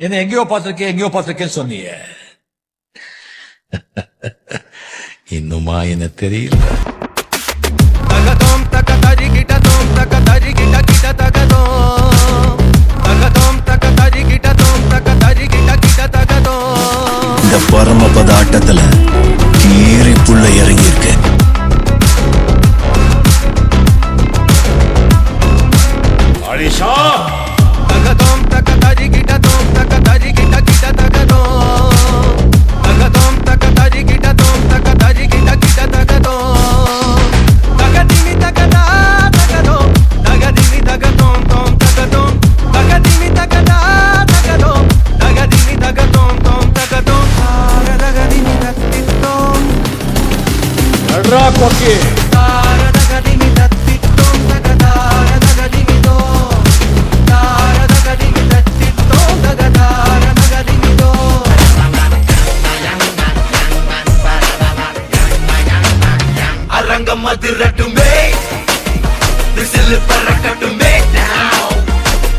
என்ன எங்கேயோ பார்த்திருக்கேன்னு சொன்னீங்க. இன்னுமா என்ன தெரியல. தகதோம் தக தரி கிட்ட தோம் தக தரி கிட்ட கிட்ட தகதோம் தகதோம் தக தரி கிட்ட தோம் தக தரி கிட்ட கிட்ட தகதோம். இந்த பரமபத ஆட்டத்துல கீறி புள்ள இறங்கி இருக்கு. ஆலிஷா தகதோம் தக தரி கிட்ட தோம் தக தரி கிட்ட கிட்ட தகதோம் தகதோம் தக தரி கிட்ட தோம் தக தரி கிட்ட கிட்ட தகதோம். தகதிமி தகதா தகதோம் தகதிமி தகதோம் தோம் தகதோம் தகதிமி தகதா தகதோம் தகதிமி தகதோம் தோம் தகதோம் தகதிமி தத்தித்தோம் நட்ரா கொக்கி தகதிமி தத்தித்தோம் தகதார தகதிமி தோம் தகதிமி தத்தித்தோம் தகதார தகதிமி தோம். அரங்கம் அதிரட்டுமே, விசில் பறக்கட்டுமே,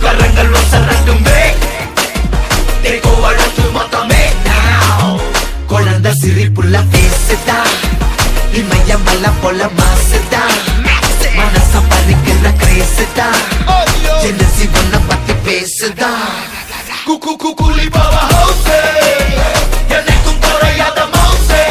கரங்கள் ஒசரட்டுமே, தேக்கோ அழகு மொத்தமே. குழந்தை சிரிப்புள்ள பேசுதா, இமயம் வல்ல போல மாசுதா, மனச பறிக்கிற கிரேசுதா, ஜெனசி ஒன்ன பத்தி பேசுதா. குக்கு குக்குலி பாவா ஹவுசே, எனக்கும் குறையாத மவுசே.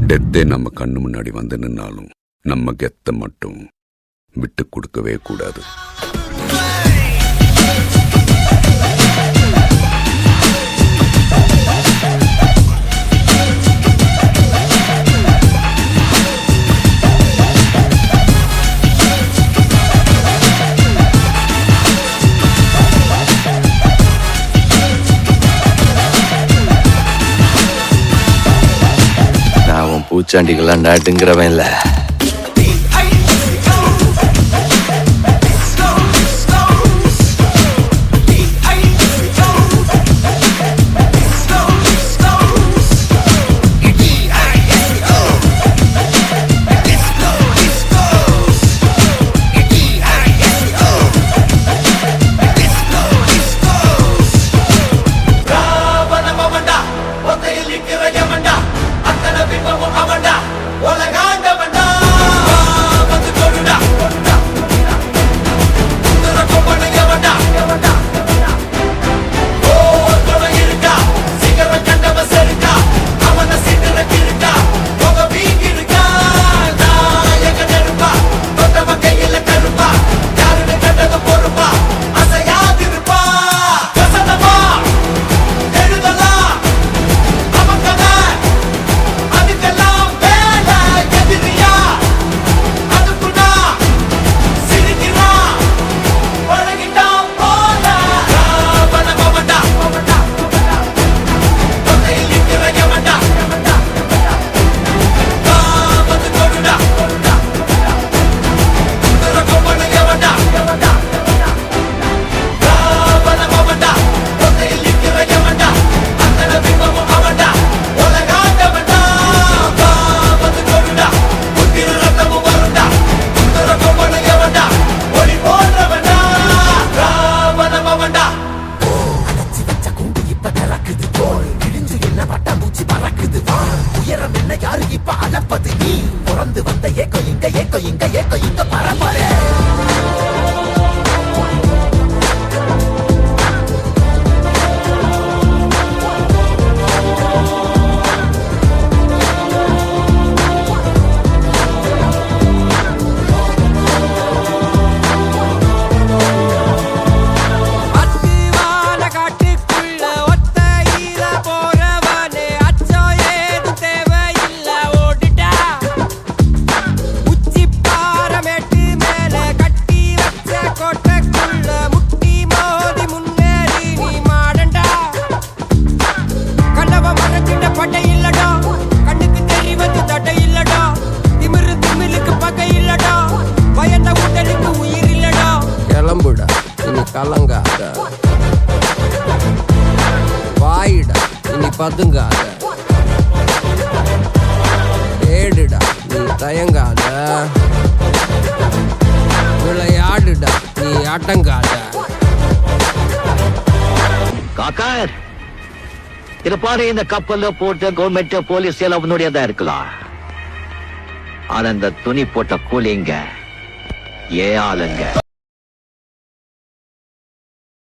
டெத்தே நம்ம கண்ணு முன்னாடி வந்து நின்னாலும் நம்ம கெத்த மட்டும் விட்டு கொடுக்கவே கூடாது. பூச்சாண்டிகள்லாம் நாட்டுங்கிறவன் இல்ல. பதுங்காத, ஏடுடா நீ தயங்காத, விளையாடுடா நீ அடங்காத. காக்கார் இது பாரு, இந்த கப்பல்ல போட்டு கவர்மெண்ட் போலீஸ் எல்லாம் அவனுடையதா இருக்கலாம். ஆனா இந்த துணி போட்ட கூலிங்க ஏன் ஆளுங்க